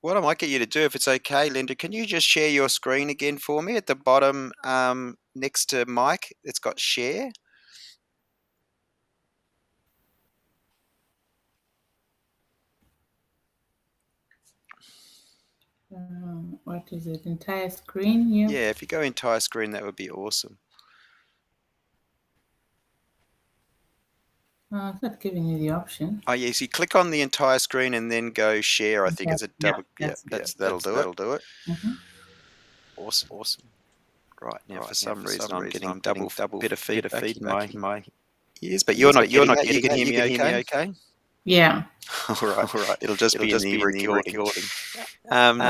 what I might get you to do, if it's okay, Linda, can you just share your screen again for me at the bottom next to Mike? It's got share. What is it? Entire screen? Yeah. Yeah, if you go entire screen, that would be awesome. It's not giving you the option. Oh, yes, you click on the entire screen and then go share. I think Okay. it's a Yeah, double. Yeah, that's good. that'll do it. Mm-hmm. Awesome. Right now, for some reason, I'm I'm getting getting double double bit of bit of feedback in feedback my in my ears, but you're ears, not but you're getting not that. You getting can that. hear You me can hear me okay? okay? Yeah. All right. All right. It'll just It'll be in just the be in the recording. recording. Um,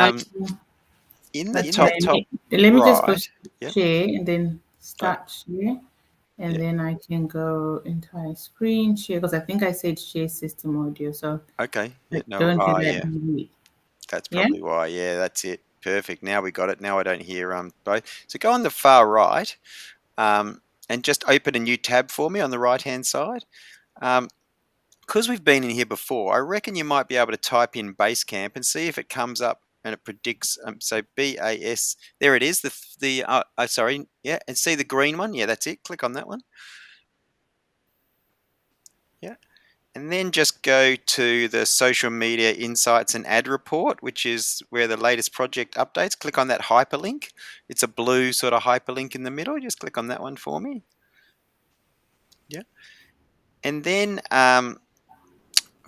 in the Okay. top Let me just go right. Yeah. share and then Oh, start share. And yeah. then I can go entire screen share because I think I said share system audio. So Okay. Yeah. No. don't do Oh, that. yeah. That's Yeah. probably why. Yeah, that's it. Perfect. Now we got it. Now I don't hear both. So go on the far right, and just open a new tab for me on the right hand side. Because we've been in here before, I reckon you might be able to type in Basecamp and see if it comes up and it predicts. So BAS. There it is. Sorry. Yeah, and see the green one. Yeah, that's it. Click on that one. Yeah. And then just go to the social media insights and ad report, which is where the latest project updates. Click on that hyperlink. It's a blue sort of hyperlink in the middle. Just click on that one for me. Yeah. And then,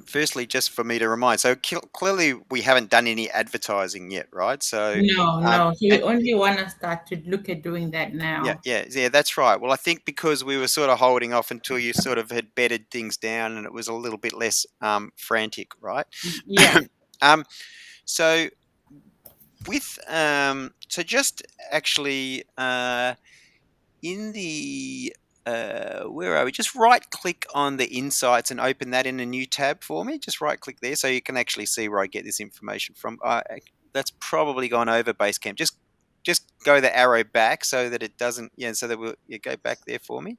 firstly, just for me to remind, so clearly we haven't done any advertising yet, right? So, No, um, no. So you and only want to start to look at doing that yeah, now. yeah, that's right. Well, I think because we were sort of holding off until you sort of had bedded things down and it was a little bit less frantic, right? Yeah. um, so with so just actually in the where are we? Just right click on the insights and open that in a new tab for me. Just right click there so you can actually see where I get this information from. That's probably gone over Basecamp. Just go the arrow back so that it doesn't. Yeah, so that you go back there for me.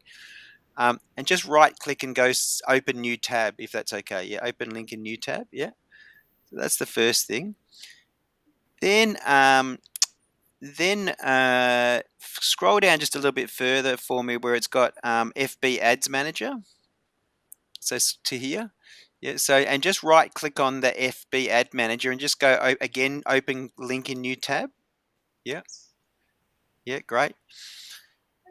And just right click and go open new tab if that's okay. Yeah, open link in new tab. Yeah, so that's the first thing. Then scroll down just a little bit further for me where it's got FB Ads Manager. So to here. Yeah, so and just right click on the FB Ad Manager and just go again, open link in new tab. Yeah. Yeah, great.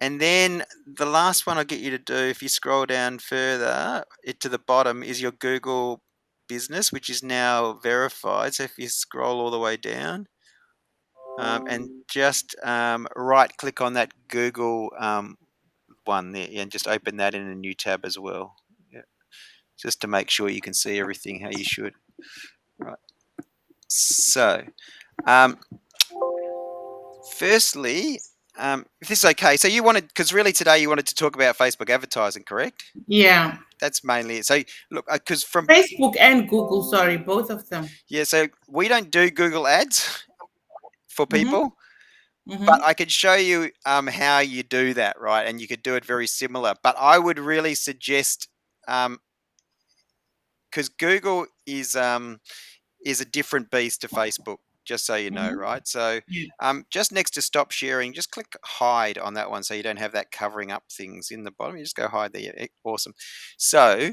And then the last one I'll get you to do, if you scroll down further to the bottom, is your Google business, which is now verified. So if you scroll all the way down, and just right click on that Google one there and just open that in a new tab as well. Yeah. Just to make sure you can see everything how you should. Right. So, firstly, if this is okay, so you wanted, because really today you wanted to talk about Facebook advertising, correct? Yeah. That's mainly it. So, look, because from, Facebook and Google, sorry, both of them. yeah, so we don't do Google ads for Mm-hmm. people. But Mm-hmm. I could show you how you do that, right? And you could do it very similar. But I would really suggest, because Google is a different beast to Facebook, just so you know, Mm-hmm. right? So Yeah. just next to stop sharing, just click hide on that one so you don't have that covering up things in the bottom. You just go hide there. Awesome. So,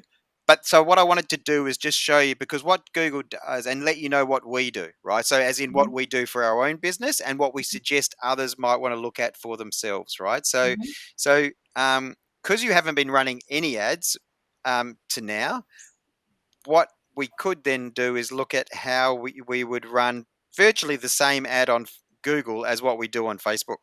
so what I wanted to do is just show you, because what Google does, and let you know what we do, right? So as in what we do for our own business and what we suggest others might want to look at for themselves, right? So, Mm-hmm. so because you haven't been running any ads to now, what we could then do is look at how we would run virtually the same ad on Google as what we do on Facebook.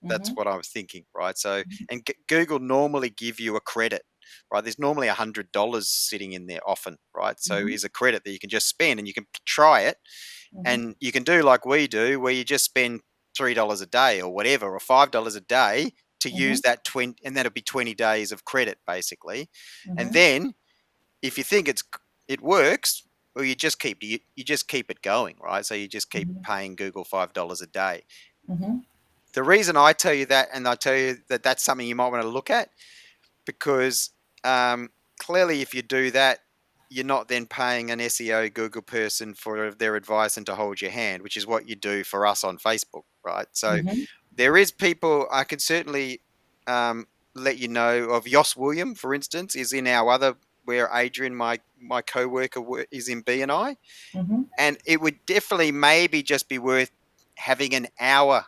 That's Mm-hmm. what I was thinking, right? So, and Google normally give you a credit, right? There's normally $100 sitting in there often, right? So, Mm-hmm. is a credit that you can just spend and you can try it, Mm-hmm. and you can do like we do, where you just spend $3 a day or whatever, or $5 a day to Mm-hmm. use that 20, and that'll be 20 days of credit basically. And Mm-hmm. then if you think it works, well, you just keep it going, right? So you just keep paying Google $5 a day. Mm-hmm. The reason I tell you that, and I tell you that that's something you might want to look at, because clearly, if you do that, you're not then paying an SEO Google person for their advice and to hold your hand, which is what you do for us on Facebook, right? So Mm-hmm. there is people I can certainly um, let you know of. Yoss William, for instance, is in our other where Adrian, my co-worker, is in BNI, Mm-hmm. and it would definitely maybe just be worth having an hour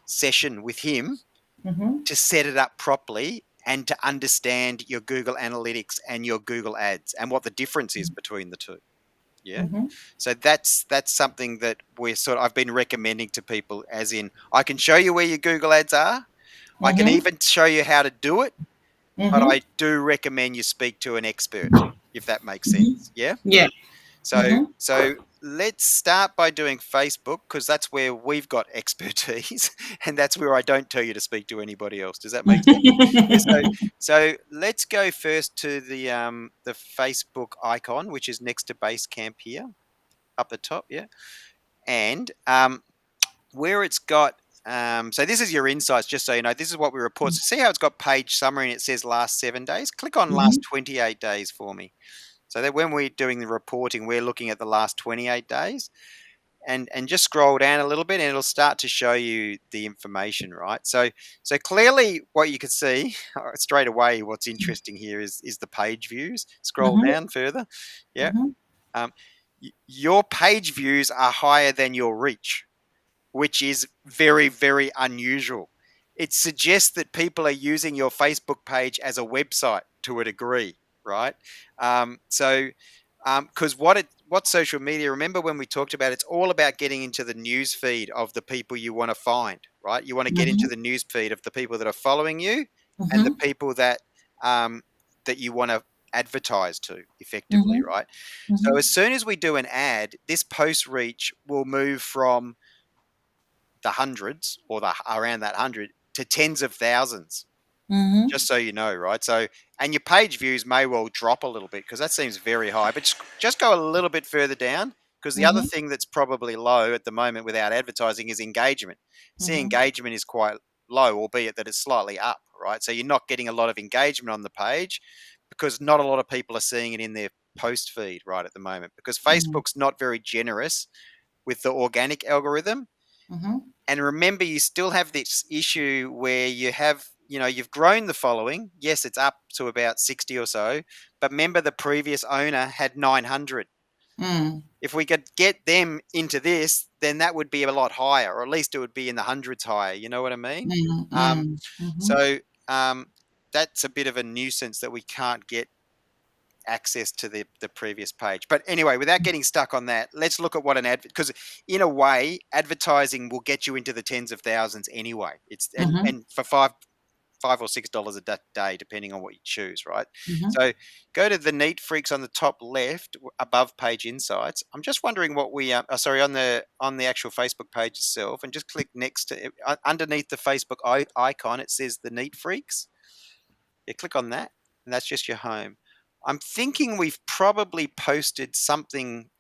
session with him Mm-hmm. to set it up properly and to understand your Google Analytics and your Google Ads and what the difference is between the two. Yeah. Mm-hmm. So that's something that I've been recommending to people, as in I can show you where your Google Ads are. I can Mm-hmm. even show you how to do it, but Mm-hmm. I do recommend you speak to an expert, if that makes Mm-hmm. sense. Yeah. Yeah. So Mm-hmm. so let's start by doing Facebook, because that's where we've got expertise, and that's where I don't tell you to speak to anybody else. Does that make sense? Yeah. So let's go first to the Facebook icon, which is next to Basecamp here, up the top. Yeah, and where it's got. So this is your insights, just so you know. This is what we report. So see how it's got page summary and it says last 7 days. Click on last Mm-hmm. 28 days for me. So that when we're doing the reporting, we're looking at the last 28 days, and just scroll down a little bit and it'll start to show you the information, right? So clearly what you can see straight away, what's interesting here is the page views. Scroll Mm-hmm. down further. Yeah. Mm-hmm. Um, your page views are higher than your reach, which is very, very unusual. It suggests that people are using your Facebook page as a website to a degree, right? So, because what social media? Remember when we talked about it's all about getting into the news feed of the people you want to find, right? You want to get into Mm-hmm. the news feed of the people that are following you and the Mm-hmm. people um, that you want to advertise to effectively, Mm-hmm. right? So Mm-hmm. as soon as we do an ad, this post reach will move from the hundreds or the around that 100 to tens of thousands, Mm-hmm. just so you know, right? So, and your page views may well drop a little bit because that seems very high, but just go a little bit further down, because the other Mm-hmm. thing that's probably low at the moment without advertising is engagement. See, Mm-hmm. engagement is quite low, albeit that it's slightly up, right? So you're not getting a lot of engagement on the page because not a lot of people are seeing it in their post feed right at the moment, because Mm-hmm. Facebook's not very generous with the organic algorithm. Mm-hmm. And remember, you still have this issue where you've grown the following. Yes, it's up to about 60 or so, but remember the previous owner had 900. Mm-hmm. If we could get them into this, then that would be a lot higher, or at least it would be in the hundreds higher. You know what I mean? Um, Mm-hmm. Mm-hmm. so um, that's a bit of a nuisance that we can't get access to the previous page. But anyway, without getting stuck on that, let's look at what an ad, because in a way, advertising will get you into the tens of thousands anyway. It's Mm-hmm. and for $5 or $6 a day, depending on what you choose, right? Mm-hmm. So go to the Neat Freaks on the top left, above Page Insights. I'm just wondering what we, sorry, on the actual Facebook page itself, and just click next to underneath the Facebook icon. It says the Neat Freaks. You click on that, and that's just your home. I'm thinking we've probably posted something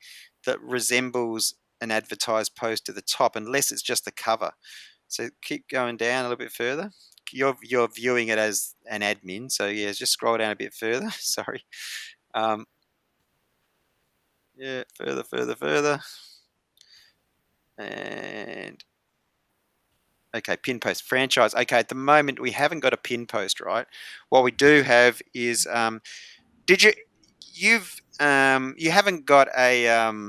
that resembles an advertised post at the top, unless it's just the cover. So keep going down a little bit further. You're viewing it as an admin, so yeah, just scroll down a bit further. Sorry. Um, yeah, further, and okay, pin post franchise. Okay, at the moment we haven't got a pin post, right? What we do have is did you haven't got a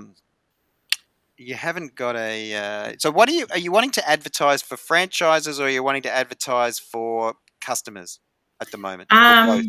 so what are you wanting to advertise for franchises, or are you wanting to advertise for customers at the moment, or both?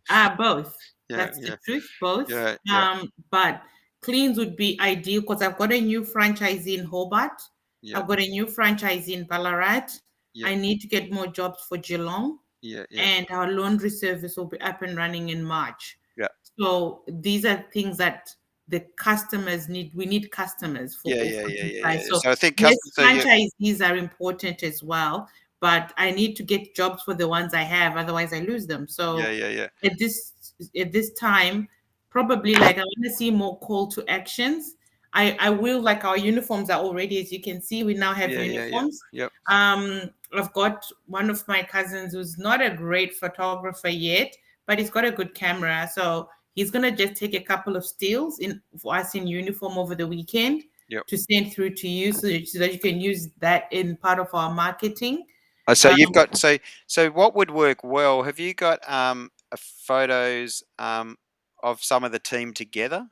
Um, both. Yeah, That's the yeah, truth, both. yeah, yeah, But cleans would be ideal because I've got a new franchise in Hobart. yeah, I've got a new franchise in Ballarat. yeah, I need to get more jobs for Geelong, yeah, yeah, and our laundry service will be up and running in March. yeah, So these are things that the customers need. We need customers for yeah, all yeah, for yeah, these yeah, guys. yeah. So So I think yes, custom. So yeah, franchisees are important as well, but I need to get jobs for the ones I have, otherwise I lose them. yeah, So yeah, yeah, at this time, probably like I want to see more call to actions. I will, like, our uniforms are already, as you can see, we now have yeah, yeah, yeah. uniforms. Yep. I've got one of my cousins who's not a great photographer yet, but he's got a good camera. So He's gonna just take a couple of stills in for us in uniform over the weekend Yep. to send through to you, so that you can use that in part of our marketing. So Um, you've got so what would work well? Have you got photos of some of the team together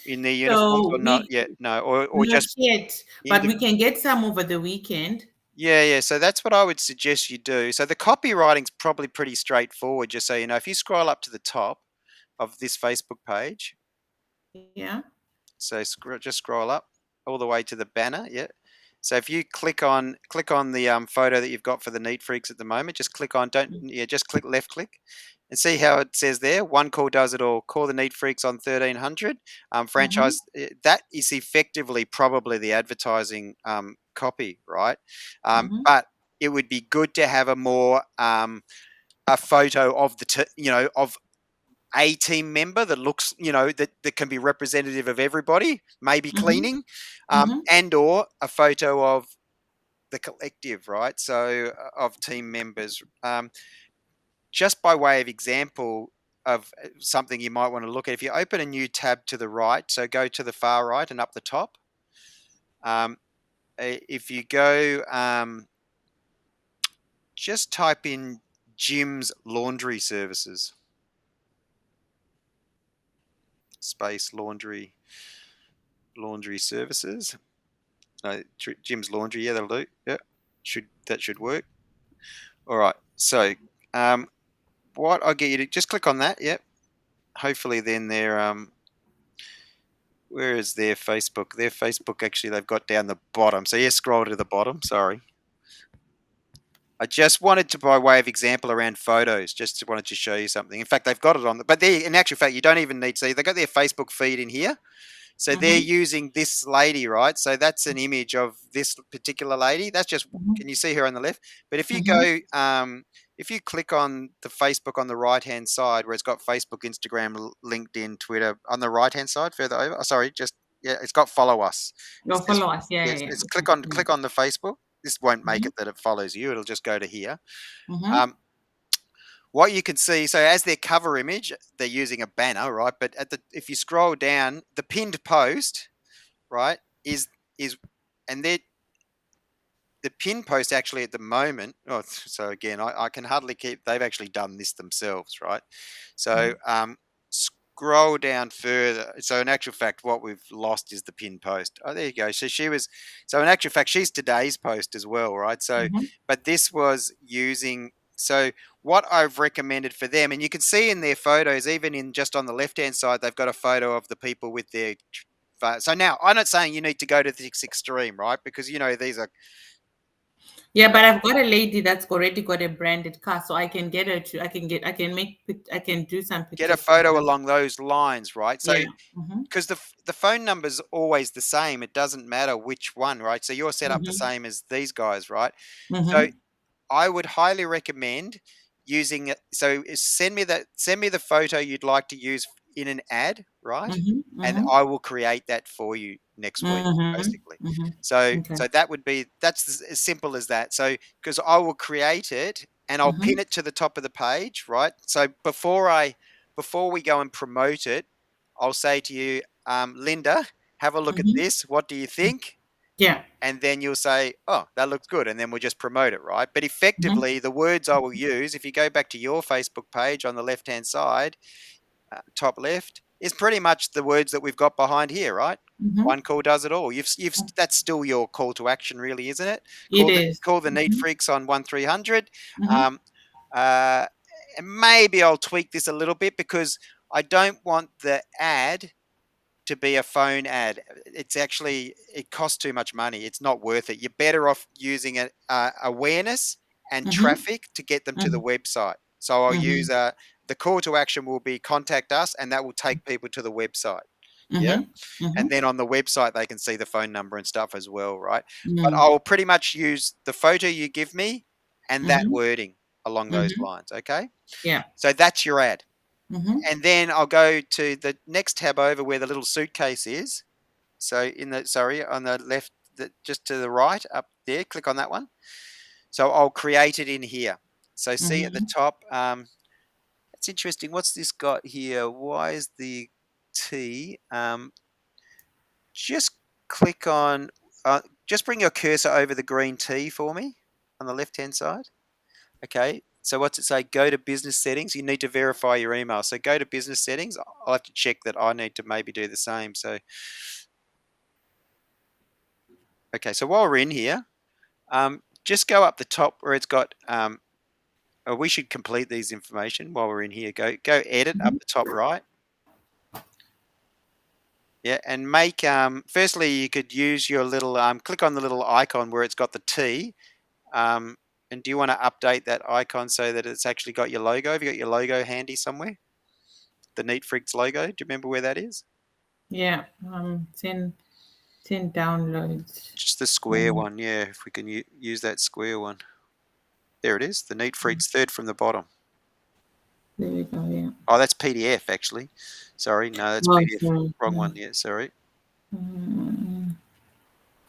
in their uniforms so or not we yet? No, or not just yet, but we can get some over the weekend. yeah, yeah. So that's what I would suggest you do. So the copywriting's probably pretty straightforward, just so you know. If you scroll up to the top of this Facebook page, Yeah. so just scroll up all the way to the banner, yeah. So if you click on the photo that you've got for the Neat Freaks at the moment, just click on don't yeah, just click left click and see how it says there. One call does it all. Call the Neat Freaks on 1300. Mm-hmm. Franchise that is effectively probably the advertising copy, right? Mm-hmm. But it would be good to have a photo of of a team member that looks, that can be representative of everybody, maybe Mm-hmm. cleaning, Mm-hmm. and or a photo of the collective, right? So of team members. Just by way of example of something you might want to look at, if you open a new tab to the right, so go to the far right and up the top. Um, if you go, just type in Jim's Laundry Services, space laundry services. Jim's Laundry. Yeah, that'll do. Yeah, that should work. All right. So, um, what I'll get you to just click on that. Yep. Hopefully, then where is their Facebook? Their Facebook actually they've got down the bottom. So yeah, scroll to the bottom. Sorry. I just wanted to, by way of example, around photos, just wanted to show you something. In fact, they've got it on but they, in actual fact, you don't even need to see. They've got their Facebook feed in here. So they're Mm-hmm. using this lady, right? So that's an image of this particular lady. That's just, can you see her on the left? But if you Mm-hmm. go, if you click on the Facebook on the right hand side, where it's got Facebook, Instagram, LinkedIn, Twitter on the right hand side, further over. Oh, sorry, just yeah, it's got follow us. Your This followers. Yeah, yeah, yes, yeah. it's Okay. click on the Facebook. This won't make Mm-hmm. it that it follows you. It'll just go to here. Mm-hmm. Um, what you can see, so as their cover image, they're using a banner, right? But if you scroll down, the pinned post, right, is and they're the pin post actually at the moment. Oh, so again, I can hardly keep. They've actually done this themselves, right? So scroll down further. So in actual fact, what we've lost is the pin post. Oh, there you go. So she was. So in actual fact, she's today's post as well, right? So, Mm-hmm. but this was using. So what I've recommended for them, and you can see in their photos, even in just on the left hand side, they've got a photo of the people with their. So now I'm not saying you need to go to this extreme, right? Because these are Yeah, but I've got a lady that's already got a branded car, so I can get her to. I can do some get a pictures for photo her. along those lines, right? So Yeah. Mm-hmm. because the phone number's always the same, it doesn't matter which one, right? So you're set up the Mm-hmm. same as these guys, right? So Mm-hmm. I would highly recommend using it. So send me the photo you'd like to use in an ad, right? Mm-hmm. And Mm-hmm. I will create that for you next week, Mm-hmm. basically. So Mm-hmm. Okay. that's as simple as that. So because I will create it and I'll Mm-hmm. pin it to the top of the page, right? So before we go and promote it, I'll say to you, Linda, have a look at Mm-hmm. this. What do you think? Yeah. And then you'll say, "Oh, that looks good," and then we'll just promote it, right? But Mm-hmm. effectively, the words I will use, if you go back to your Facebook page on the left-hand side, top left, is pretty much the words that we've got behind here, right? Mm-hmm. One call does it all. That's still your call to action, really, isn't it? It is. Call the Neat Mm-hmm. Freaks on 1300. Mm-hmm. Um, uh, and maybe I'll tweak this a little bit because I don't want the ad to be a phone ad. It costs too much money. It's not worth it. You're better off using it awareness and Mm-hmm. traffic to get them to the Mm-hmm. website. So I'll use Mm-hmm. the call to action will be contact us, and that will take people to the website. Yeah. Mm-hmm. Mm-hmm. And then on the website, they can see the phone number and stuff as well, right? But Mm-hmm. I will pretty much use the photo you give me and that Mm-hmm. wording along those Mm-hmm. lines. Okay. Yeah. So that's your ad. Mm-hmm. And then I'll go to the next tab over where the little suitcase is. So on the left, just to the right up there, click on that one. So I'll create it in here. So see at the Mm-hmm. top, It's interesting. What's this got here? Why is the T? Just click on, just bring your cursor over the green T for me on the left-hand side. Okay. So what's it say? Go to business settings. You need to verify your email. So go to business settings. I'll have to check that I need to maybe do the same. So, okay. So while we're in here, just go up the top where it's got, we should complete these information while we're in here. Go edit up Mhm. the top right. Yeah, and make firstly you could use your little click on the little icon where it's got the T. Um, and do you want to update that icon so that it's actually got your logo? Have you got your logo handy somewhere? The Neat Freaks logo. Do you remember where that is? Yeah. 10 downloads. Just the square one. Yeah, if we can use that square one. There it is. The Neat Freaks, third from the bottom. There we go. Yeah. Oh, that's PDF actually. Sorry, no, that's Oh, PDF. sorry. Wrong Yeah. one. Yeah, sorry.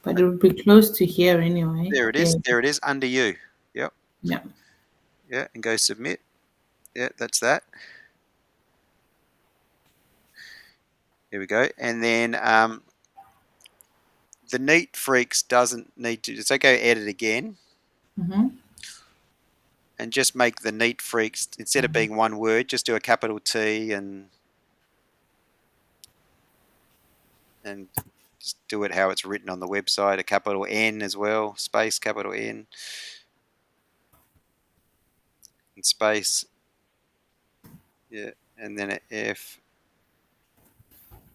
But it would be close to here anyway. There it There. is. There it is under you. Yep. Yeah. Yeah, and go submit. Yeah, that's that. Here we go. And then the Neat Freaks doesn't need to. So go edit again Mm-hmm. and just make the Neat Freaks, instead of being one word, just do a capital T and just do it how it's written on the website, a capital N as well, space, capital N, and space. Yeah, and then a F,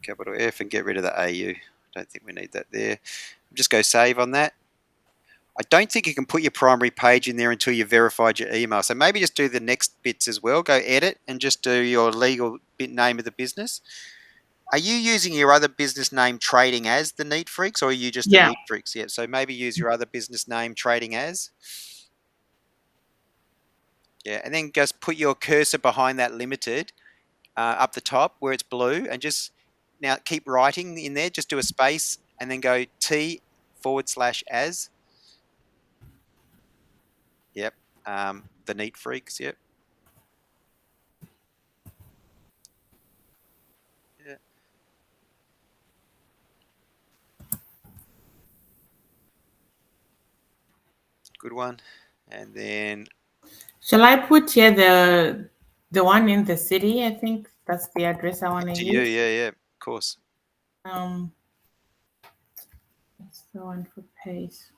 capital F, and get rid of the AU. Don't think we need that there. Just go save on that. I don't think you can put your primary page in there until you've verified your email. So maybe just do the next bits as well. Go edit and just do your legal name of the business. Are you using your other business name trading as the Neat Freaks, or are you just the Yeah. Neat Freaks? Yeah. So maybe use your other business name trading as. Yeah, and then just put your cursor behind that limited up the top where it's blue, and just now keep writing in there. Just do a space and then go T/as. Yep. The Neat Freaks. Yep. Yeah. Good one. And then Shall I put here the one in the city? I think that's the address I want up to to you. use. Yeah, yeah. Of course. Um, that's the one for pace.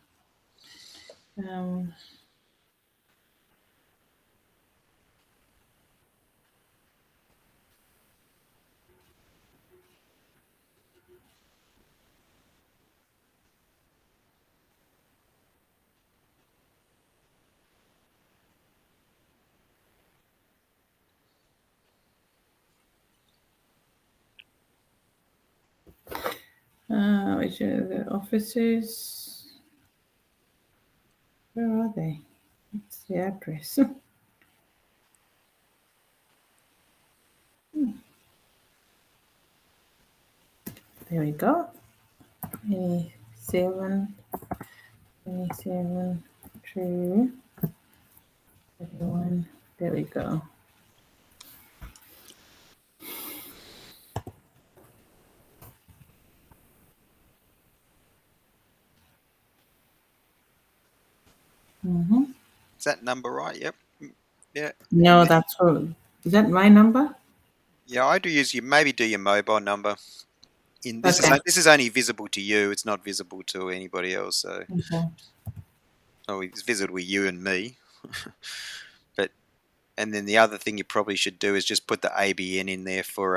Um, which are the offices? Where are they? What's the address? There we go. 27, 27, 2, 31. There we go. Mm-hmm. Is that number right? Yep. Yeah. And No, then, that's all. Is that my number? yeah, I do use maybe do your mobile number. In Okay. this is only visible to you. It's not visible to anybody else. So, Okay. oh, it's visible with you and me. But and then the other thing you probably should do is just put the ABN in there for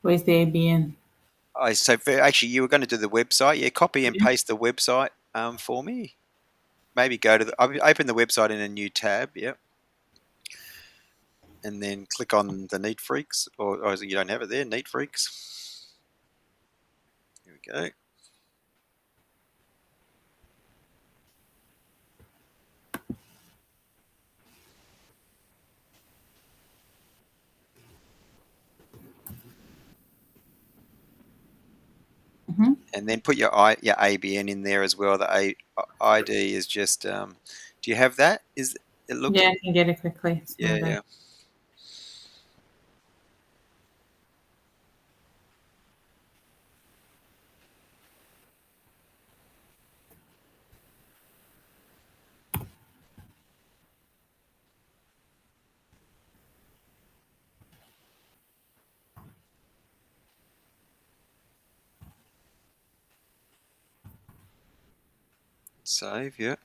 Where's the ABN? So for, actually, you were going to do the website. Yeah, copy and Yeah. paste the website for me. Maybe go to open the website in a new tab. Yep, and then click on the Neat Freaks, or you don't have it there. Neat Freaks. Here we go. Mm-hmm. And then put your ABN in there as well. The ID is just. Do you have that? Is It looks, Yeah, I can get it quickly. It's yeah, not bad. yeah. Save, yeah.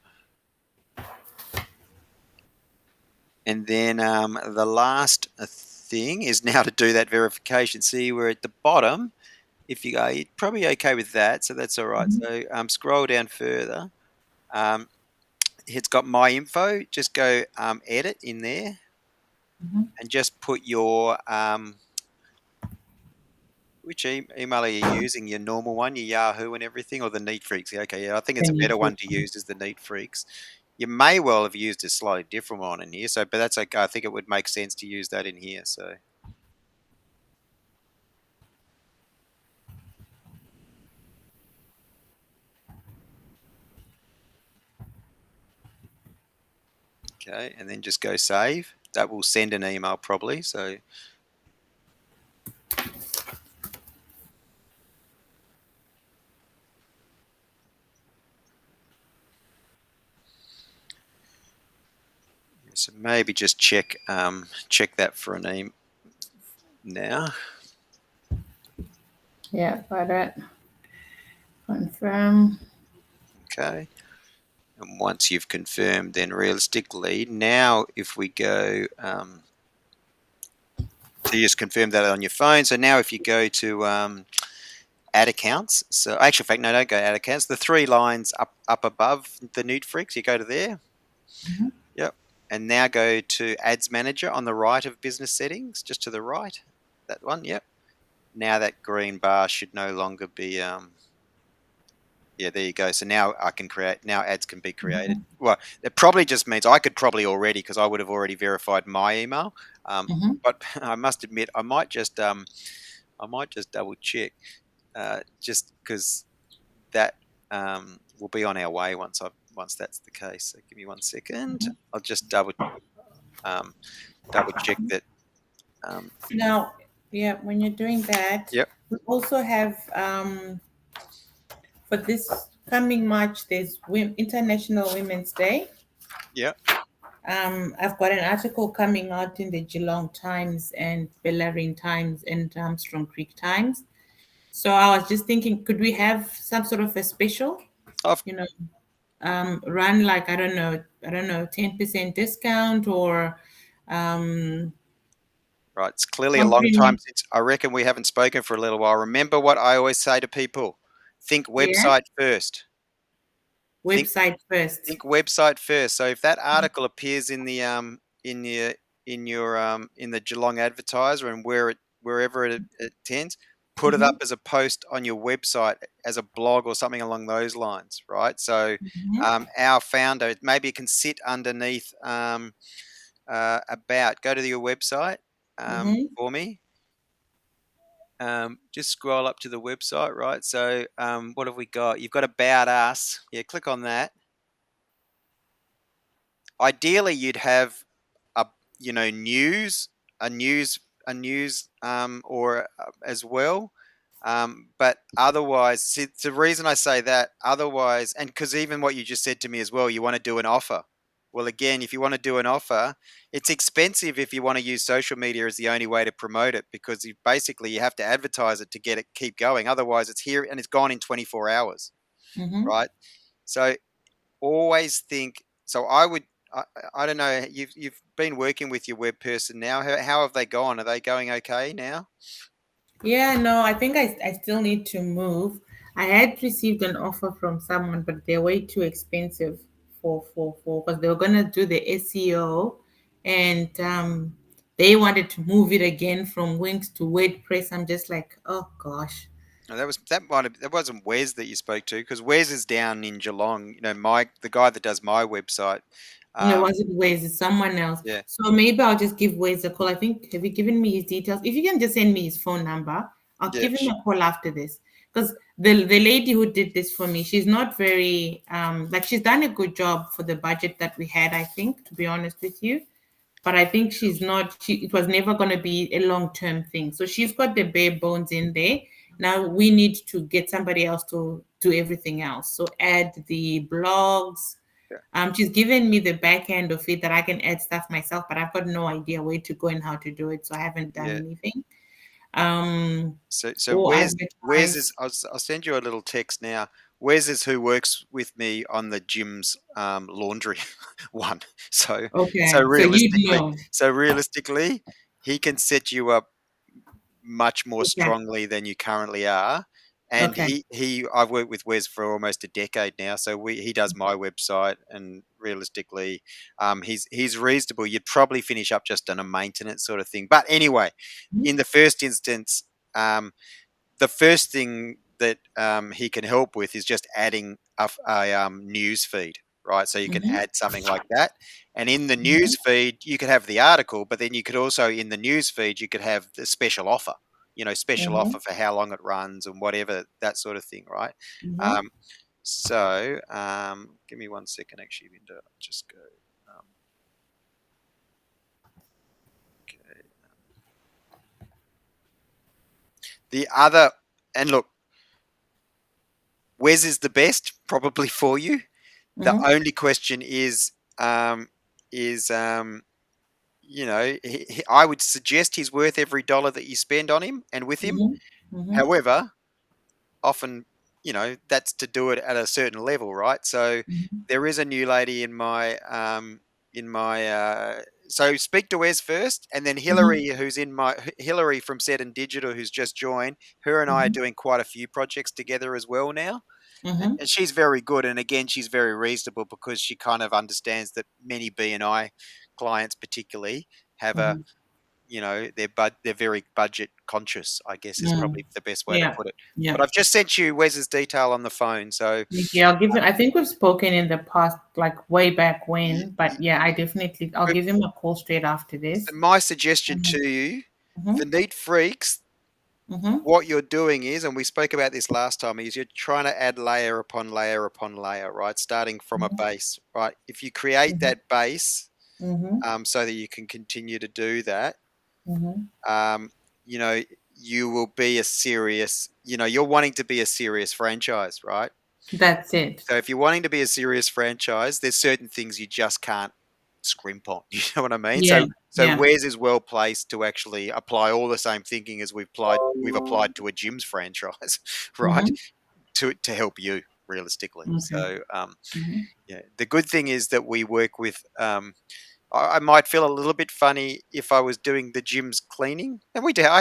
And then the last thing is now to do that verification. See, we're at the bottom. If you go, you're probably okay with that, so that's all right. Mhm, So scroll down further. Um, it's got my info. Just go edit in there mhm. and just put your which email are you using? Your normal one, your Yahoo and everything, or the Neat Freaks? Yeah, okay, yeah, I think it's Then a you better click one to on. use is the Neat Freaks. You may well have used a slightly different one in here, so but that's okay. I think it would make sense to use that in here. So okay, and then just go save. That will send an email probably. So so maybe just check that for an email now. Yeah, got it. Confirm. Okay. And once you've confirmed, then realistically, now if we go, so you just confirm that on your phone. So now if you go to add accounts, so actually, in fact, no, don't go add accounts. The three lines up above the Newt Freaks, you go to there. Mhm, Yep. And now go to Ads Manager on the right of Business Settings, just to the right. That one, yep. Now that green bar should no longer be yeah, there you go. So now I can create, now ads can be created. mhm, Well, it probably just means I could probably already because I would have already verified my email. mhm, But I must admit, I might just double check, just because that will be on our way once that's the case. So give me 1 second. mhm. I'll just um, double check that. Um, Now, yeah, when you're doing that, yep, we also have for this coming March, there's International Women's Day. yep. I've got an article coming out in the Geelong Times and Bellarine Times and Armstrong Creek Times. So I was just thinking, could we have some sort of a special? I've You know, run like I don't know, 10% discount or um, right. It's clearly a long time compliment. since I reckon we haven't spoken for a little while. Remember what I always say to people: think Yeah, website first. Think website first. think website first. So if that article appears in your in the Geelong Advertiser and wherever it tends, put it Mm-hmm, up as a post on your website as a blog or something along those lines, right? So mm-hmm, our founder, maybe it can sit underneath about. Go to your website mm-hmm, for me. Just scroll up to the website, right? So what have we got? You've got about us. Yeah, click on that. Ideally you'd have a news a news or as well, but otherwise see, the reason I say that otherwise, and because even what you just said to me as well, you want to do an offer. Well, again, if you want to do an offer, it's expensive if you want to use social media as the only way to promote it, because you have to advertise it to get it keep going. Otherwise it's here and it's gone in 24 hours, mm-hmm. right? So always think. So I would. I, I don't know. You've been working with your web person now. How have they gone? Are they going okay now? Yeah, no, I think I still need to move. I had received an offer from someone, but they're way too expensive for because they were gonna do the SEO and they wanted to move it again from Wix to WordPress. I'm just like, oh gosh. No, that wasn't Wes that you spoke to, because Wes is down in Geelong. Mike, the guy that does my website. No, it Um, wasn't Waze, it's someone else. yeah, So maybe I'll just give Waze a call. I think have you given me his details? If you can just send me his phone number, I'll yeah, give him a call after this. because the lady who did this for me, she's not very like she's done a good job for the budget that we had, I think, to be honest with you. But I think she's not she it was never going to be a long-term thing. So she's got the bare bones in there. Now we need to get somebody else to do everything else. So add the blogs. Yeah. She's given me the back end of it that I can add stuff myself, but I've got no idea where to go and how to do it. So I haven't done Yeah. anything. Um, So or Wes advertise. is I'll send you a little text now. Wes is who works with me on the gym's laundry one. So Okay, so you'd realistically, know. so realistically, he can set you up much more Okay, strongly than you currently are. And okay. he I've worked with Wes for almost a decade now, so he does my website, and realistically, he's reasonable. You'd probably finish up just on a maintenance sort of thing. But anyway, Mhm, in the first instance, the first thing that he can help with is just adding a news feed, right? So you can mhm, add something like that, and in the mhm, news feed you could have the article, but then you could also in the news feed you could have the special offer, special mhm, offer for how long it runs and whatever that sort of thing, right? mhm, Um, give me 1 second, actually, Vinda. I'll just go. Um, okay. The other, and look, Wes is the best probably for you. The mhm, only question is I would suggest he's worth every dollar that you spend on him and with him. mhm, mhm, However, often, that's to do it at a certain level, right? So mhm, there is a new lady in my so speak to Wes first, and then mhm, Hillary from Set and Digital, who's just joined. Her and I are mhm, doing quite a few projects together as well now, and, mhm, and she's very good. And again, she's very reasonable because she kind of understands that many B&I clients, particularly, have a mhm, they're very budget conscious, I guess is mhm. probably the best way to Yeah, put it. But yeah. I've just sent you Wes's detail on the phone, so Thank you. I'll give him. I think we've spoken in the past, like way back y- when. y- But yeah, I definitely. I'll but give him a call straight after so this. my suggestion Mhm, to you, for mhm, neat freaks, mhm, what you're doing is, and we spoke about this last time, is you're trying to add layer upon layer upon layer, right? Starting from a mhm, base, right? If you create mhm, that base, mhm, so that you can continue to do that, mhm. um, you know, you will be you're wanting to be a serious franchise, right? That's it. So if you're wanting to be a serious franchise, there's certain things you just can't scrimp on. You know what I mean? Yeah, So yeah. Wes is well placed to actually apply all the same thinking as we've applied to a gym's franchise, right? Mhm. To help you realistically. Okay. So Mhm. yeah, the good thing is that we work with I might feel a little bit funny if I was doing the gym's cleaning, and we do. I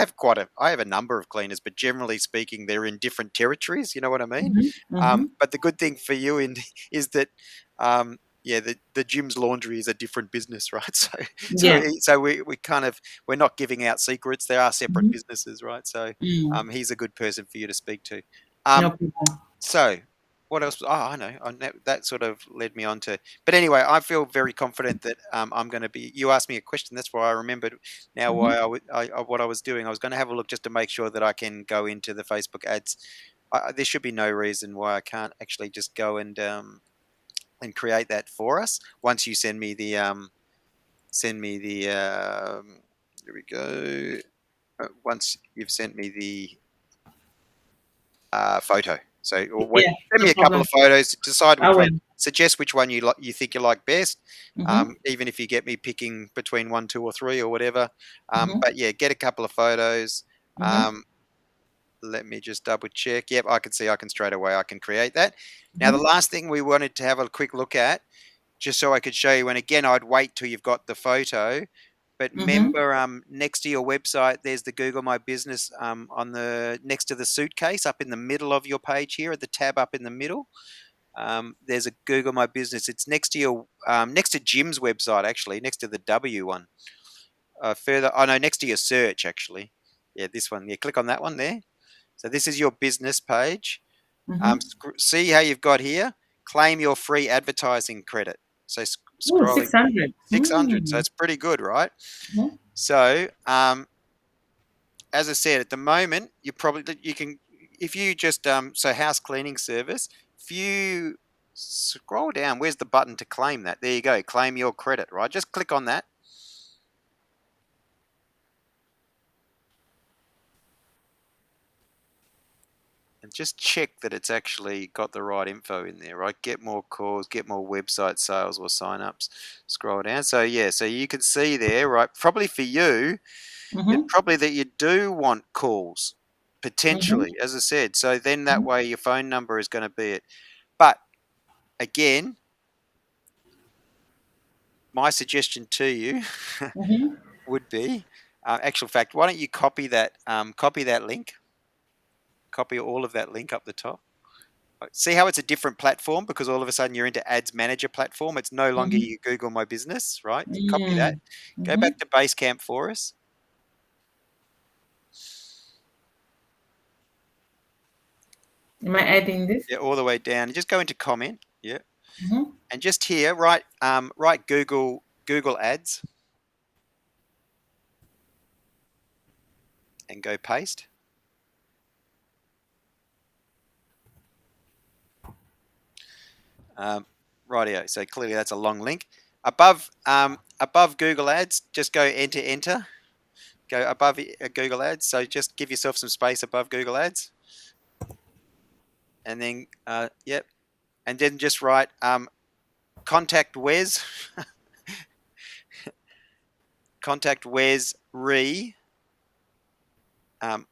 have a number of cleaners, but generally speaking, they're in different territories. You know what I mean? Mhm. Mhm. But the good thing for you is that, yeah, the gym's laundry is a different business, right? Yeah. So we're not giving out secrets. There are separate Mhm. businesses, right? So Mm. he's a good person for you to speak to. No Um, problem. so, what else? Oh, I know. That sort of led me on to. But anyway, I feel very confident that I'm going to be. You asked me a question. That's why I remembered now Mhm. why what I was doing. I was going to have a look just to make sure that I can go into the Facebook ads. There should be no reason why I can't actually just go and create that for us. Once you send me the. Here we go. Once you've sent me the photo. So, or Yeah, send no me a couple problem. of photos. Decide I which one. will. Suggest which one you think you like best. Mhm. Even if you get me picking between one, two, or three, or whatever. Mhm. But yeah, get a couple of photos. Mhm. Um, let me just double check. Yep, I can see. I can straight away. I can create that. Now, the Mhm. last thing we wanted to have a quick look at, just so I could show you. And again, I'd wait till you've got the photo. But Mhm. remember, next to your website, there's the Google My Business on the next to the suitcase up in the middle of your page here, at the tab up in the middle. There's a Google My Business. It's next to your next to Jim's website, actually, next to the W one. Further, oh no, next to your search, actually. Yeah, this one. Yeah, click on that one there. So this is your business page. Mhm. See how you've got here. Claim your free advertising credit. So Oh, scrolling 600. 600. So Mm. it's pretty good, right? Mhm. So as I said, at the moment, you can. if you just so house cleaning service, if you scroll down, where's the button to claim that? There you go, claim your credit, right? Just click on that. And just check that it's actually got the right info in there, right? Get more calls, get more website sales or signups. Scroll down. So yeah, so you can see there, right? Probably for you, it's Mm-hmm. probably that you do want calls, Mm-hmm. potentially, as I said. So then that way your phone number is going to be it. But again, my suggestion to you Mm-hmm. would be, actual fact, why don't you copy that link, copy all of that link up the top. See how it's a different platform because all of a sudden you're into Ads Manager platform. It's no longer Mm-hmm. you Google My Business, right? Copy that. Go Mm-hmm. back to Basecamp for us. Am I adding this? Yeah, all the way down. And just go into comment. Yeah, Mm-hmm. and just here, write Google Ads and go paste. Um, Rightio. So clearly that's a long link. Above Google Ads, just go enter. Go above Google Ads. So just give yourself some space above Google Ads, and then yep, and then just write contact Wes, contact Wes re, um,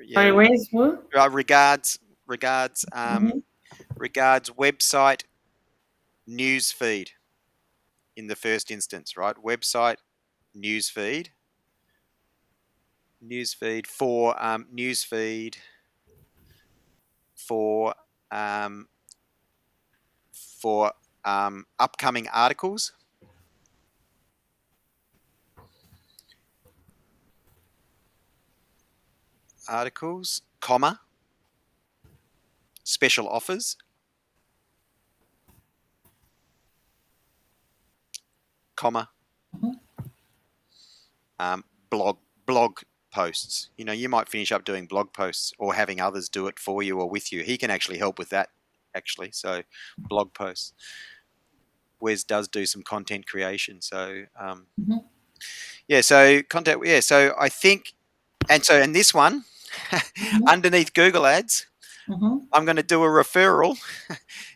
yeah, Sorry, where is who? regards Mm-hmm. regards website news feed in the first instance, right? Website news feed, news feed for um, for upcoming articles, comma, special offers, comma, um, blog blog posts. You know, you might finish up doing blog posts or having others do it for you or with you. He can actually help with that, actually. So, blog posts. Wes does do some content creation. So, Mm-hmm. yeah. So content. Yeah. So I think, and this one, underneath Google Ads, Mm-hmm. I'm going to do a referral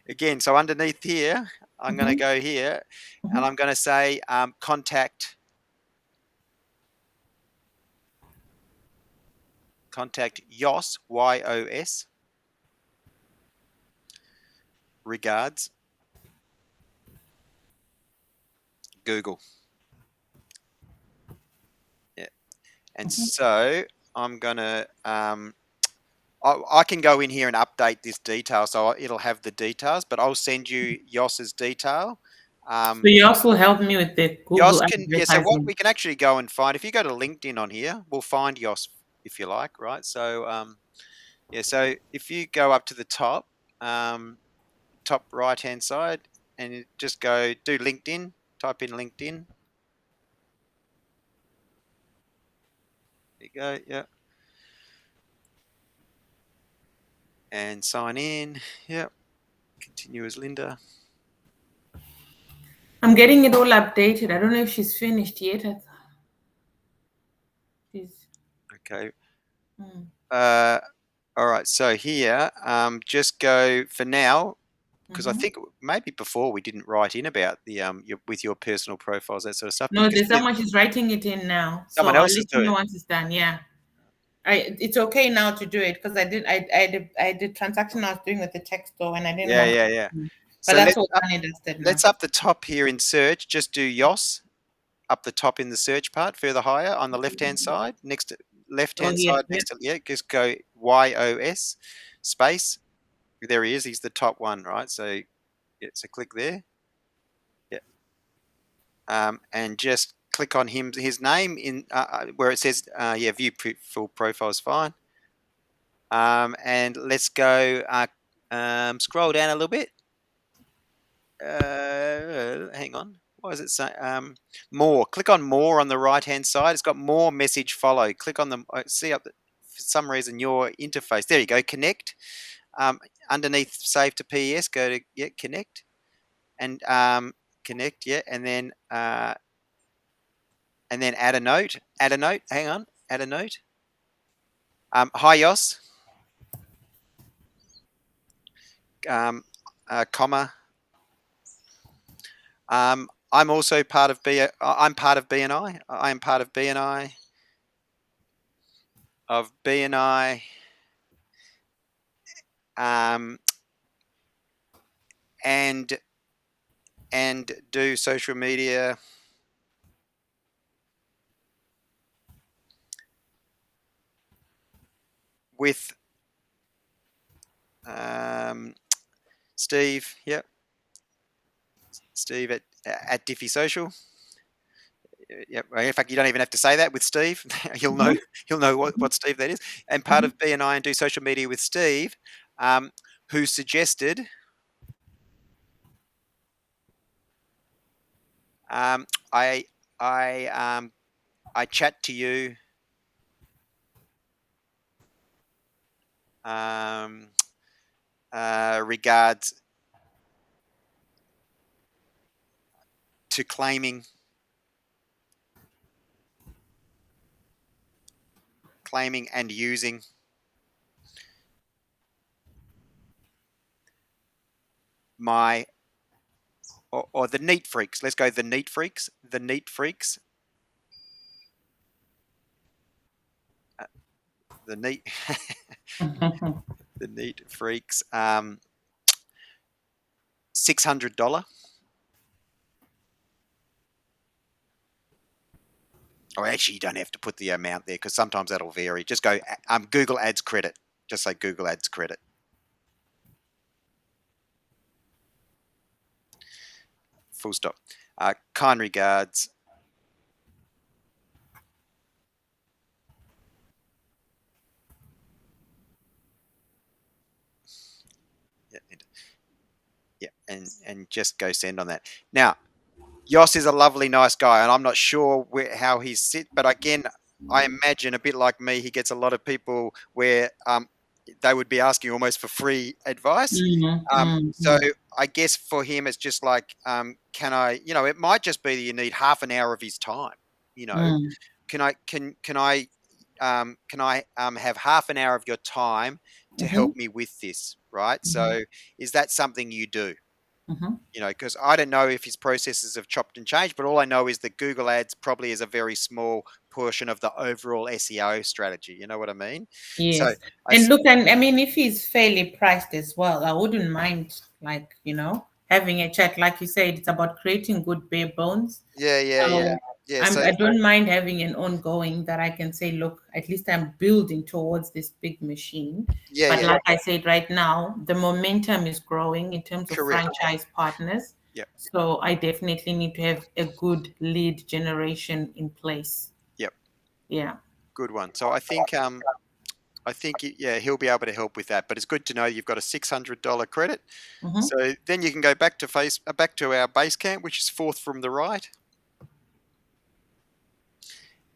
again. So underneath here, I'm going to Mm-hmm. go here, and Mm-hmm. I'm going to say contact Yos YOS regards Google. Yeah. And so I'm gonna I can go in here and update this detail, so it'll have the details. But I'll send you Yos's detail. So you also help me with the Yos Google can, yeah. So what advertising. we can actually go and find, if you go to LinkedIn on here, we'll find Yos if you like, right? So yeah. So if you go up to the um, top right hand side, and just go do LinkedIn, type in LinkedIn. There you go. Yeah. And sign in. Yep. Continue as Linda. I'm getting it all updated. I don't know if she's finished yet. She's. Okay. Mm. Uh, all right. So here, just go for now, because I Mm-hmm. think maybe before we didn't write in about the with your personal profiles, that sort of stuff. But you No, just there's someone she's writing it in now. So someone I'll else is let you doing know it. once it's done. Yeah. It's okay now to do it because I did transaction I was doing with the tech store and I didn't Yeah, want yeah, yeah. to, but So that's all done and dusted now. let's up the top here in search. Just do Yos up the top in the search part, further higher on the left hand side, next to left Oh hand yeah, side yeah. next to yeah. Just go YOS space. There he is. He's the top one, right? So yeah, so click there. Yeah. And just click on his name in where it says yeah, view full profile is fine. And let's go scroll down a little bit. Hang on. What does it say? More. Click on more on the right hand side. It's got more message follow. Click on the see up. for some reason your interface. There you go. Connect. Um, Underneath save to PES, go to connect and connect. Yeah, and then add a note. Add a note. Hang on. Add a note. Hi Yos. Comma. I'm also part of B. I'm part of BNI. I am part of BNI of BNI. Um, and do social media with Steve. Yep, Steve at Diffy Social. Yep. In fact, you don't even have to say that with Steve. he'll know. Mhm, He'll know mhm, what Steve that is. And part mhm. of BNI and do social media with Steve, um, who suggested um, I I I chat to you um, regards to claiming and using my or the neat freaks. Let's go the neat freaks. The neat freaks. Uh, the neat the neat freaks. $600. Or actually, you don't have to put the amount there because sometimes that'll vary. Just go Google Ads credit. Just say Google Ads credit. Full stop. Kind regards. Yeah, yeah, and just go send on that. Now, Yoss is a lovely, nice guy, and I'm not sure how he's sit, but again, I imagine a bit like me, he gets a lot of people where they would be asking almost for free advice. Mm, mm, So mm, I guess for him, it's just like, can I? It might just be that you need half an hour of his time. You know, mm, can I have half an hour of your time to help mhm, me with this? Right. mhm, So is that something you do? mhm. Because I don't know if his processes have chopped and changed, but all I know is that Google Ads probably is a very small portion of the overall SEO strategy. You know what I mean? So Yes. I, And look, and I mean, if he's fairly priced as well, I wouldn't mind, like, having a chat. Like you said, it's about creating good bare bones. yeah, yeah, yeah, So yeah. So I don't mind having an ongoing that I can say, look, at least I'm building towards this big machine. yeah, But yeah, like I said, right now, the momentum is growing in terms of correct. franchise partners. Yep, So I definitely need to have a good lead generation in place. yep, Yeah. good one. So I think yeah, he'll be able to help with that. But it's good to know you've got a $600 credit. Mm-hmm. So then you can go back to our base camp, which is fourth from the right.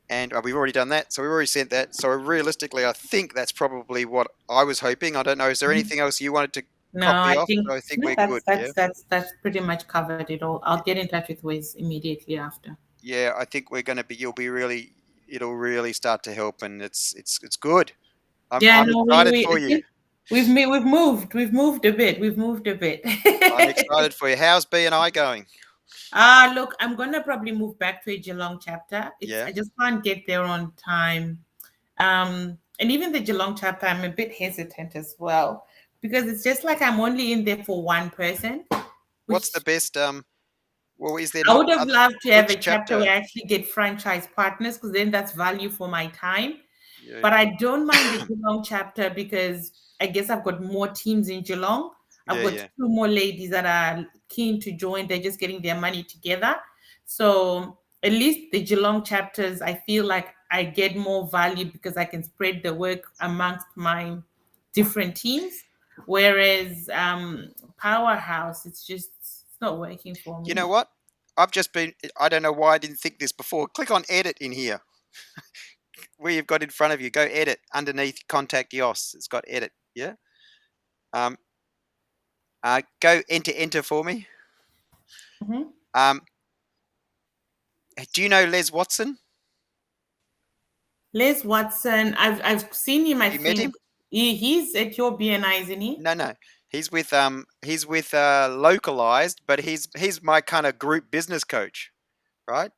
And we've already done that. So we've already sent that. So realistically, I think that's probably what I was hoping. I don't know. Is there anything else you wanted to No, copy I off? think I think no, we're that's good. Yeah. that's that's that's pretty much covered it all. I'll get in touch with Wiz immediately after. Yeah, I think we're going to be. You'll be really. It'll really start to help, and it's good. I'm Yeah, I'm no, excited for I you. think we've moved a bit. We've moved a bit. I'm excited for you. How's B and I going? Look, I'm gonna probably move back to a Geelong chapter. It's Yeah. I just can't get there on time. And even the Geelong chapter, I'm a bit hesitant as well because it's just like I'm only in there for one person, What's the which best? Well, is there I not would have other? loved to have Which a chapter chapter? where I actually get franchise partners because then that's value for my time. Yeah. But I don't mind the Geelong chapter because I guess I've got more teams in Geelong. I've Yeah. got Yeah. two more ladies that are keen to join. They're just getting their money together. So at least the Geelong chapters, I feel like I get more value because I can spread the work amongst my different teams. Whereas Powerhouse, it's not working for You know me. what? I've just been. I don't know why I didn't think this before. Click on edit in here. where you've got in front of you, go edit underneath contact Yos. It's got edit. Yeah. Um, go enter for me. Mhm. Um, do you know Les Watson? Les Watson, I've seen him. I Have you met think him? he's at your BNI, isn't he? No, no. He's with Localized, but he's my kind of group business coach, right?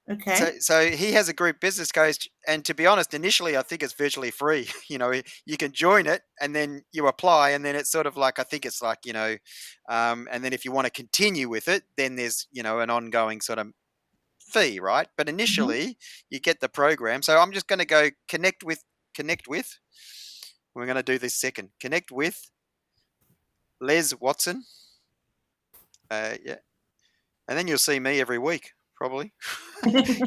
So Okay. so he has a group business coach, and to be honest, initially I think it's virtually free. You can join it, and then you apply, and then it's sort of like I think it's like and then if you want to continue with it, then there's an ongoing sort of fee, right? But Mhm. initially you get the program. So I'm just going to go connect with. We're going to do this second. Connect with Les Watson. Yeah, and then you'll see me every week probably.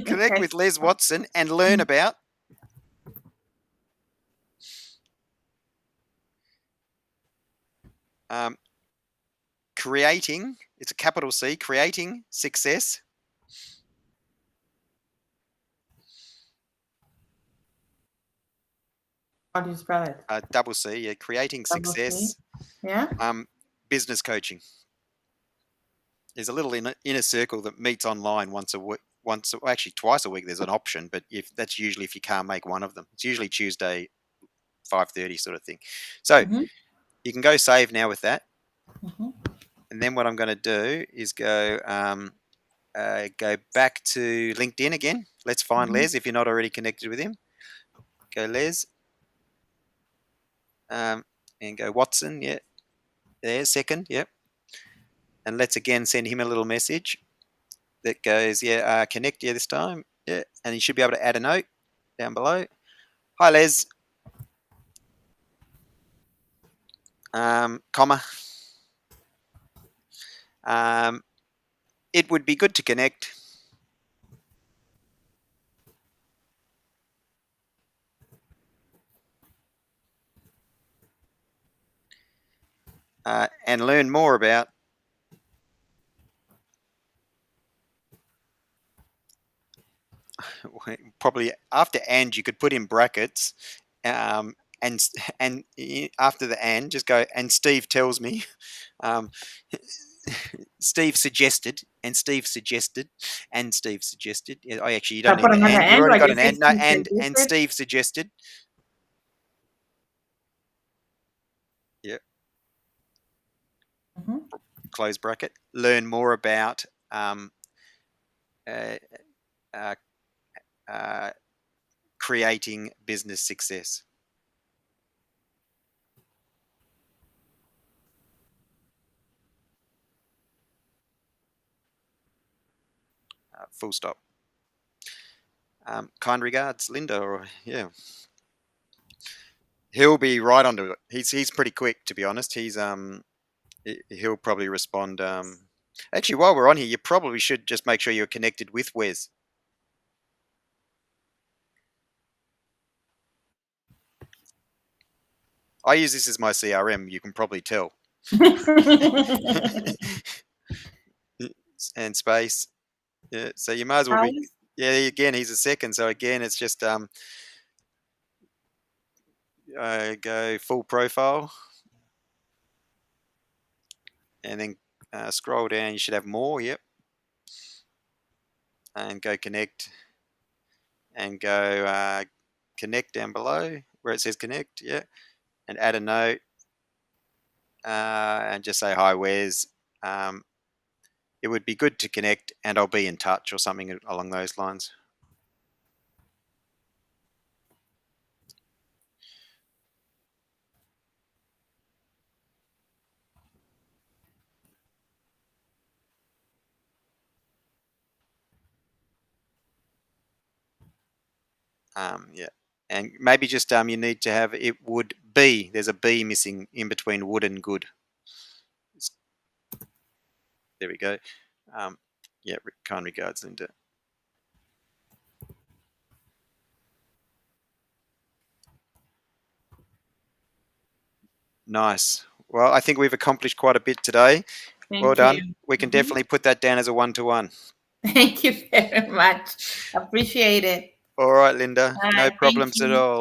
Connect Okay. with Les Watson and learn about um, creating. It's a capital C. Creating success. How do you spell it? Double C. Yeah, creating Double C. success. Yeah. Um, Business coaching. There's a little inner circle that meets online once a week. Well, actually twice a week. There's an option, but if that's usually if you can't make one of them. It's usually Tuesday 5:30 sort of thing. So Mhm. you can go save now with that. Mhm. And then what I'm going to do is go back to LinkedIn again. Let's find Mhm. Les if you're not already connected with him. Go Les um, and go Watson. Yeah, there's second. Yep. And let's again send him a little message that goes, yeah, connect. Yeah, this time. Yeah, and you should be able to add a note down below. Hi Les, comma. Um, it would be good to connect and learn more about. Probably after and you could put in brackets, um, and after the and just go and Steve tells me, um, Steve suggested and Steve suggested and Steve suggested. Yeah, I actually you I don't need put an another and. You and, already or got just an say and. No, Steve and suggested. Steve suggested. Yeah, Mhm. close bracket. Learn more about uh, uh, uh, creating business success. Full stop. Kind regards, Linda. Or yeah, he'll be right onto it. He's pretty quick, to be honest. He'll probably respond. Actually, while we're on here, you probably should just make sure you're connected with Wes. I use this as my CRM. You can probably tell. And space. Yeah, so you might as well be. House. Yeah, again, he's a second. So again, it's just go full profile, and then scroll down. You should have more. Yep, and go connect, and go connect down below where it says connect. Yeah, and add a note, and just say hi. Wes? Um, it would be good to connect, and I'll be in touch or something along those lines. Yeah, and maybe just you need to have it would be. There's a B missing in between would and good. There we go. Um, yeah, kind regards, Linda. Nice. Well, I think we've accomplished quite a bit today. Well Thank done. you. We can Mhm. definitely put that down as a 1-to-1. Thank you very much. Appreciate it. All right, Linda. All No right, thank problems at you. all.